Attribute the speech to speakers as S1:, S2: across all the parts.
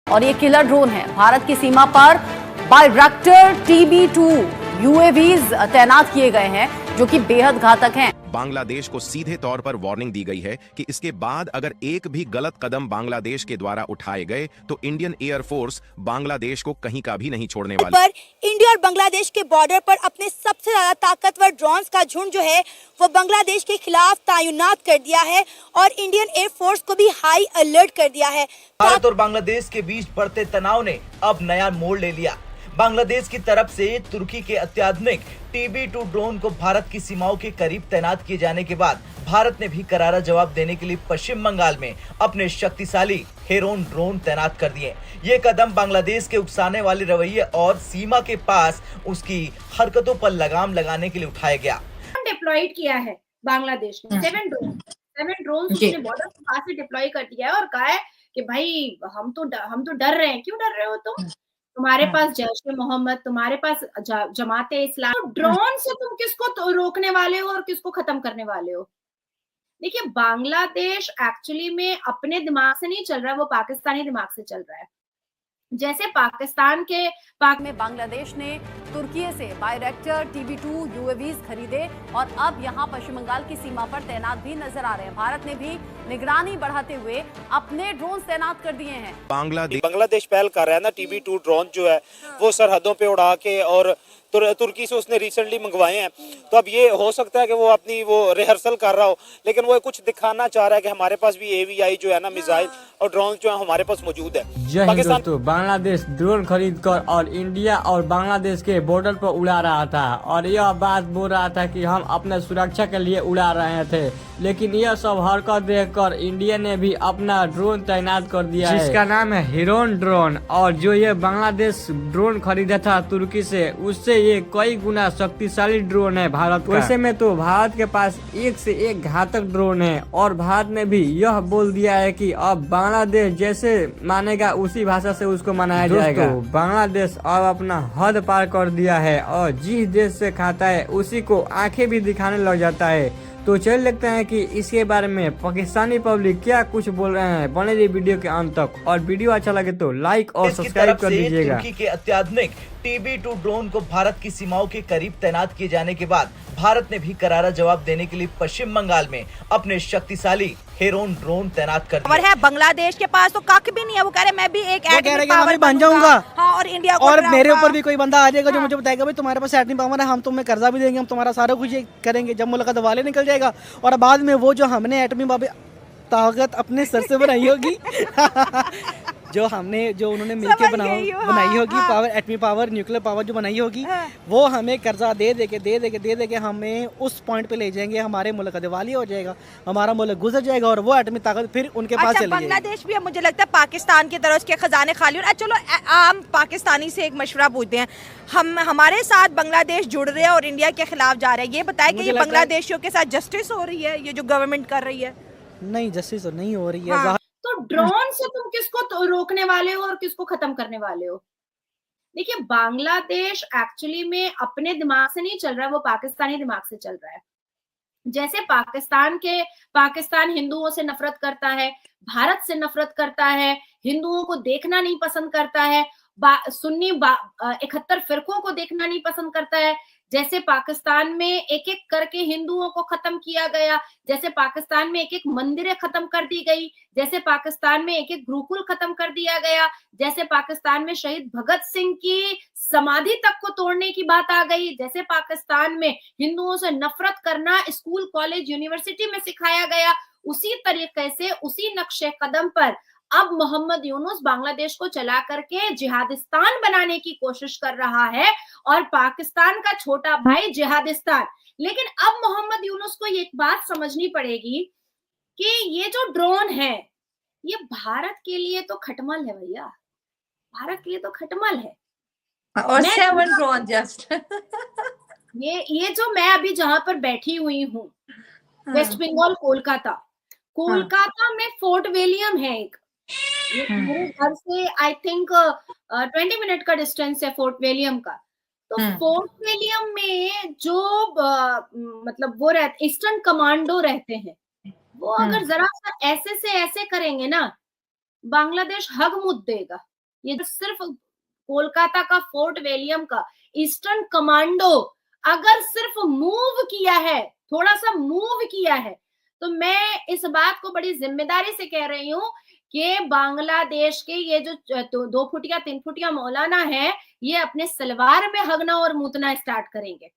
S1: और ये killer drone है। भारत की सीमा पर बायरैक्टर TB2 UAVs तैनात किए गए हैं जो कि बेहद घातक हैं।
S2: बांग्लादेश को सीधे तौर पर वार्निंग दी गई है कि इसके बाद अगर एक भी गलत कदम बांग्लादेश के द्वारा उठाए गए तो इंडियन एयरफोर्स बांग्लादेश को कहीं का भी नहीं छोड़ने वाली।
S3: पर इंडिया और बांग्लादेश के बॉर्डर पर अपने सबसे ज्यादा ताकतवर ड्रोन्स का झुंड जो है वो बांग्लादेश के खिलाफ तैनात कर दिया है और इंडियन एयरफोर्स को भी हाई अलर्ट कर दिया है।
S4: भारत और बांग्लादेश के बीच बढ़ते तनाव ने अब नया मोड़ ले लिया। बांग्लादेश की तरफ से तुर्की के अत्याधुनिक TB2 ड्रोन को भारत की सीमाओं के करीब तैनात किए जाने के बाद भारत ने भी करारा जवाब देने के लिए पश्चिम बंगाल में अपने शक्तिशाली हेरोन ड्रोन तैनात कर दिए। ये कदम बांग्लादेश के उकसाने वाले रवैये और सीमा के पास उसकी हरकतों पर लगाम लगाने के लिए उठाया गया।
S5: डिप्लॉयड किया है बांग्लादेश ने 7 ड्रोन उसने बॉर्डर के पास से डिप्लॉय कर दिया है और कहा है कि भाई हम तो डर रहे हैं। क्यों डर रहे हो तुम? तुम्हारे पास जैश ए मोहम्मद, तुम्हारे पास जमाते इस्लाम, तो ड्रोन से तुम किसको तो रोकने वाले हो और किसको खत्म करने वाले हो? देखिए, बांग्लादेश एक्चुअली में अपने दिमाग से नहीं चल रहा है, वो पाकिस्तानी दिमाग से चल रहा है। जैसे पाकिस्तान के
S1: में बांग्लादेश ने तुर्की से बायरैक्टर TB2 UAVs खरीदे और अब यहां पश्चिम बंगाल की सीमा पर तैनात भी नजर आ रहे हैं। भारत ने भी निगरानी बढ़ाते हुए अपने ड्रोन तैनात कर दिए हैं।
S6: बांग्लादेश पहल कर रहा है ना, TB2 ड्रोन जो है वो सरहदों पे उड़ा के और तुर्की से उसने रिसेंटली मंगवाए हैं। तो अब ये हो सकता है कि वो अपनी वो रिहर्सल कर रहा हो, लेकिन वो कुछ दिखाना चाह रहा है कि हमारे पास भी AVI जो है ना, मिसाइल और ड्रोन जो है हमारे पास मौजूद है।
S7: पाकिस्तान तो बांग्लादेश ड्रोन खरीद कर और इंडिया और बांग्लादेश के बॉर्डर पर उड़ा रहा था और यह बात बोल रहा था कि हम अपने सुरक्षा के लिए उड़ा रहे थे, लेकिन यह सब हरकत देखकर इंडिया ने भी अपना ड्रोन तैनात कर दिया है जिसका नाम है हेरोन ड्रोन। और जो ये बांग्लादेश ड्रोन खरीदा था तुर्की से, उससे ये कई गुना शक्तिशाली ड्रोन है भारत का। वैसे में तो भारत के पास एक से एक घातक ड्रोन है और भारत ने भी यह बोल दिया है कि अब बांग्लादेश जैसे मानेगा उसी भाषा से उसको मनाया जाएगा। बांग्लादेश अब अपना हद पार कर दिया है और जिस देश से खाता है उसी को आंखें भी दिखाने लग जाता है। तो चल देखते हैं कि इसके बारे में पाकिस्तानी पब्लिक क्या कुछ बोल रहे हैं। बने रहिए वीडियो के अंत तक और वीडियो अच्छा लगे तो लाइक और सब्सक्राइब कर दीजिएगा।
S4: तुर्की के अत्याधुनिक TB2 ड्रोन को भारत की सीमाओं के करीब तैनात किए जाने के बाद भारत ने भी करारा जवाब देने के लिए पश्चिम बंगाल में अपने शक्तिशाली हेरोन ड्रोन तैनात कर दिया
S3: है। बांग्लादेश के पास तो कख भी नहीं है। वो कह रहे मैं भी एक एटमी पावर
S8: बन जाऊंगा।
S3: हाँ, और इंडिया को
S8: और मेरे ऊपर भी कोई बंदा आ जाएगा जो मुझे बताएगा भाई तुम्हारे पास एटमी पावर है, हम तुम्हें कर्जा भी देंगे, हम तुम्हारा सारा कुछ करेंगे। जब मुल्क वाले निकल जाएगा और बाद में वो जो हमने एटमी ताकत अपने सर से बनाई होगी जो उन्होंने मिलके बनाई होगी पावर, एटमी पावर, न्यूक्लियर पावर जो बनाई होगी, वो हमें कर्जा दे के हमें उस पॉइंट पे ले जाएंगे। हमारे मुल्क का दिवाली हो जाएगा, हमारा मुल्क गुजर जाएगा और वो एटमी ताकत फिर उनके पास चली जाएगी।
S3: बांग्लादेश भी मुझे लगता है पाकिस्तान की तरह उसके खजाने खाली हो। चलो आम पाकिस्तानी से एक मशवरा पूछते हैं, हमारे साथ बांग्लादेश जुड़ रहे हैं और इंडिया के खिलाफ जा रहे हैं, ये बताए कि ये बांग्लादेशियों के साथ जस्टिस हो रही है? ये जो गवर्नमेंट कर रही है,
S8: नहीं जस्टिस तो नहीं हो रही है।
S5: तो ड्रोन से तुम किसको तो रोकने वाले हो और किसको खत्म करने वाले हो? देखिए, बांग्लादेश एक्चुअली में अपने दिमाग से नहीं चल रहा है, वो पाकिस्तानी दिमाग से चल रहा है। जैसे पाकिस्तान हिंदुओं से नफरत करता है, भारत से नफरत करता है, हिंदुओं को देखना नहीं पसंद करता है, सुन्नी 71 फिरकों को देखना नहीं पसंद करता है। जैसे पाकिस्तान में एक एक करके हिंदुओं को खत्म किया गया, जैसे पाकिस्तान में एक एक मंदिरें खत्म कर दी गई, जैसे पाकिस्तान में एक एक गुरुकुल खत्म कर दिया गया, जैसे पाकिस्तान में शहीद भगत सिंह की समाधि तक को तोड़ने की बात आ गई, जैसे पाकिस्तान में हिंदुओं से नफरत करना स्कूल, कॉलेज, यूनिवर्सिटी में सिखाया गया, उसी तरीके से उसी नक्शे कदम पर अब मोहम्मद यूनुस बांग्लादेश को चला करके जिहादिस्तान बनाने की कोशिश कर रहा है और पाकिस्तान का छोटा भाई जिहादिस्तान। लेकिन अब मोहम्मद यूनुस को एक बात समझनी पड़ेगी कि ये जो ड्रोन है ये भारत के लिए तो खटमल है भैया, भारत के लिए तो खटमल है।
S9: और 7 ड्रोन जस्ट
S5: ये जो मैं अभी जहां पर बैठी हुई हूँ, वेस्ट बंगाल, कोलकाता में फोर्ट विलियम है एक, मेरे घर से आई थिंक 20 मिनट का डिस्टेंस है फोर्ट विलियम का। तो फोर्ट विलियम में जो मतलब वो रहते ईस्टर्न कमांडो रहते हैं, वो अगर जरा सा ऐसे से ऐसे करेंगे ना, बांग्लादेश हग मुद देगा। ये जो सिर्फ कोलकाता का फोर्ट विलियम का ईस्टर्न कमांडो अगर सिर्फ मूव किया है, थोड़ा सा मूव किया है, तो मैं इस बात को बड़ी जिम्मेदारी से कह रही हूँ कि बांग्लादेश के ये जो 2 फुटिया 3 फुटिया मौलाना है, ये अपने सलवार में हगना और मूतना स्टार्ट करेंगे।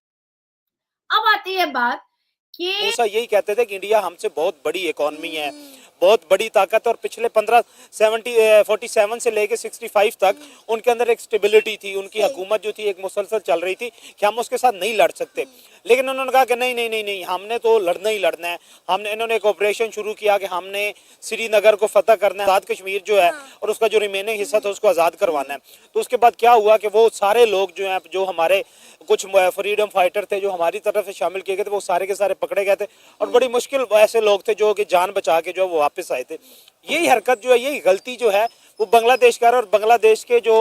S5: अब आती है बात कि
S6: मूसा यही कहते थे कि इंडिया हमसे बहुत बड़ी इकोनॉमी है, बहुत बड़ी ताकत, और पिछले 47 से लेके 65 तक उनके अंदर एक स्टेबिलिटी थी, उनकी हुकूमत जो थी एक मुसलसल चल रही थी कि हम उसके साथ नहीं लड़ सकते। लेकिन उन्होंने कहा कि नहीं नहीं नहीं नहीं, हमने तो लड़ना ही लड़ना है। इन्होंने एक ऑपरेशन शुरू किया कि हमने श्रीनगर को फतह करना है, आज़ाद कश्मीर जो है और उसका जो रिमेनिंग हिस्सा था उसको आज़ाद करवाना है। तो उसके बाद क्या हुआ कि वो सारे लोग जो हैं, जो हमारे कुछ फ्रीडम फाइटर थे जो हमारी तरफ से शामिल किए गए थे, वो सारे के सारे पकड़े गए थे और बड़ी मुश्किल ऐसे लोग थे जो कि जान बचा के जो वो वापस आए थे। यही हरकत जो है, यही गलती जो है वो बांग्लादेश का, और बांग्लादेश के जो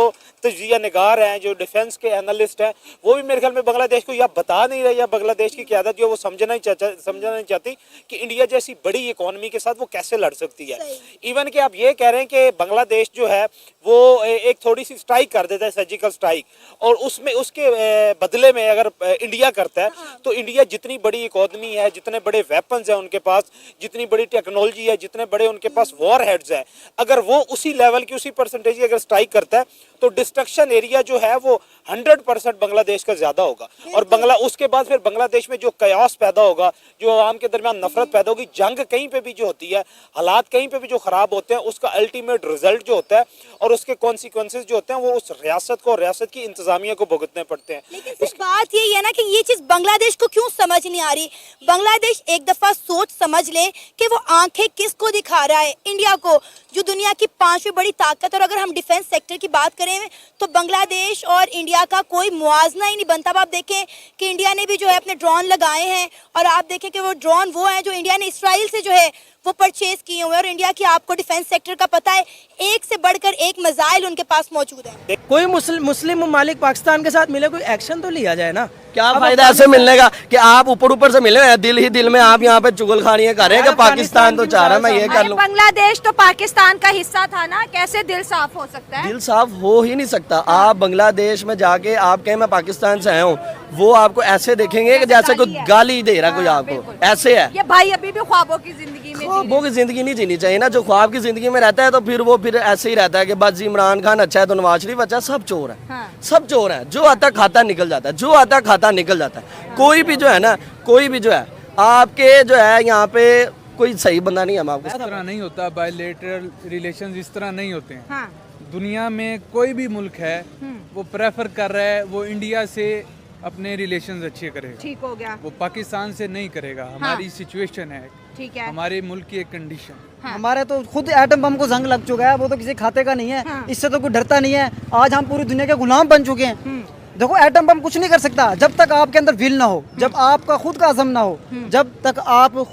S6: तजिया निगार हैं, जो डिफेंस के एनालिस्ट हैं, वो भी मेरे ख्याल में बांग्लादेश को या बता नहीं रहे, या बांग्लादेश की क़यादत जो वो समझना नहीं चाहती कि इंडिया जैसी बड़ी इकोनॉमी के साथ वो कैसे लड़ सकती है। इवन कि आप ये कह रहे हैं कि बांग्लादेश जो है वो एक थोड़ी सी स्ट्राइक कर देता है, सर्जिकल स्ट्राइक, और उसमें उसके बदले में अगर इंडिया करता है तो इंडिया जितनी बड़ी इकोनॉमी है, जितने बड़े वेपन्स हैं उनके पास, जितनी बड़ी टेक्नोलॉजी है, जितने बड़े उनके पास वॉर हेड्स हैं, अगर वो उसी लेवल की उसी परसेंटेज की अगर स्ट्राइक करता है तो डिस्ट्रक्शन एरिया जो है वो 100% बांग्लादेश का ज्यादा होगा। और उसके बाद फिर बांग्लादेश में जो कयास पैदा होगा, जो आवाम के दरमियान नफरत पैदा होगी, जंग कहीं पे भी जो होती है, हालात कहीं पे भी जो खराब होते हैं, उसका अल्टीमेट रिजल्ट जो होता है और उसके कॉन्सिक्वेंसेस जो होते हैं वो उस रियासत को, रियासत की इंतजामिया को भुगतने पड़ते हैं।
S10: लेकिन सिर्फ बात यही है ना कि ये चीज बांग्लादेश को क्यों समझ नहीं आ रही। बांग्लादेश एक दफा सोच समझ ले कि वो आंखें किसको दिखा रहा है, इंडिया को, जो दुनिया की 5वीं बड़ी ताकत। और अगर हम डिफेंस सेक्टर की बात करें तो बांग्लादेश और इंडिया का कोई मुआवजा ही नहीं बनता। अब आप देखें कि इंडिया ने भी जो है अपने ड्रोन लगाए हैं, और आप देखें कि वो ड्रोन वो हैं जो इंडिया ने इसराइल से जो है वो परचेज किए हुए हैं। और इंडिया की आपको डिफेंस सेक्टर का पता है, एक से बढ़कर एक मिसाइल उनके पास मौजूद है।
S8: कोई मुस्लिम ममालिक पाकिस्तान के साथ मिले, कोई एक्शन तो लिया जाए ना। क्या फायदा ऐसे मिलने का कि आप ऊपर से मिले, दिल ही दिल में आप यहाँ पे चुगलखानियां कर रहे हैं कि पाकिस्तान तो चाह रहा है मैं ये कर लूं।
S3: बांग्लादेश तो पाकिस्तान का हिस्सा था ना, कैसे दिल साफ हो सकता है?
S8: दिल साफ हो ही नहीं सकता। आप बांग्लादेश में जाके आप कहें मैं पाकिस्तान से आया हूँ, वो आपको ऐसे देखेंगे कि जैसे कोई गाली दे रहा कोई आपको, ऐसे है।
S3: ये भाई अभी भी ख्वाबों की जिंदगी में,
S8: ख्वाबों की जिंदगी नहीं जीनी चाहिए ना। जो ख्वाब की जिंदगी में रहता है तो फिर वो फिर ऐसे ही रहता है कि बस इमरान खान अच्छा है तो नवाज शरीफ अच्छा है, सब चोर है, सब चोर है। जो आता खाता निकल जाता है, जो आता खाता निकल जाता है। कोई भी जो है ना, कोई भी जो है आपके जो है यहाँ पे कोई सही बंदा नहीं है। हम आपको
S11: इस तरह नहीं होता, बायलैटरल रिलेशंस इस तरह नहीं होते हैं। दुनिया में कोई भी मुल्क है वो प्रेफर कर रहा है वो इंडिया से अपने रिलेशंस अच्छे करेगा, ठीक हो गया, वो पाकिस्तान से नहीं करेगा। हमारी सिचुएशन है, ठीक है, हमारे मुल्क की एक कंडीशन।
S8: हमारे तो खुद एटम बम को जंग लग चुका है, वो तो किसी खाते का नहीं है। इससे तो कोई डरता नहीं है। आज हम पूरी दुनिया के गुलाम बन चुके हैं। देखो एटम बम कुछ नहीं कर सकता जब तक आपके अंदर विल ना हो, जब आपका खुद का अज़म ना हो, जब तक आप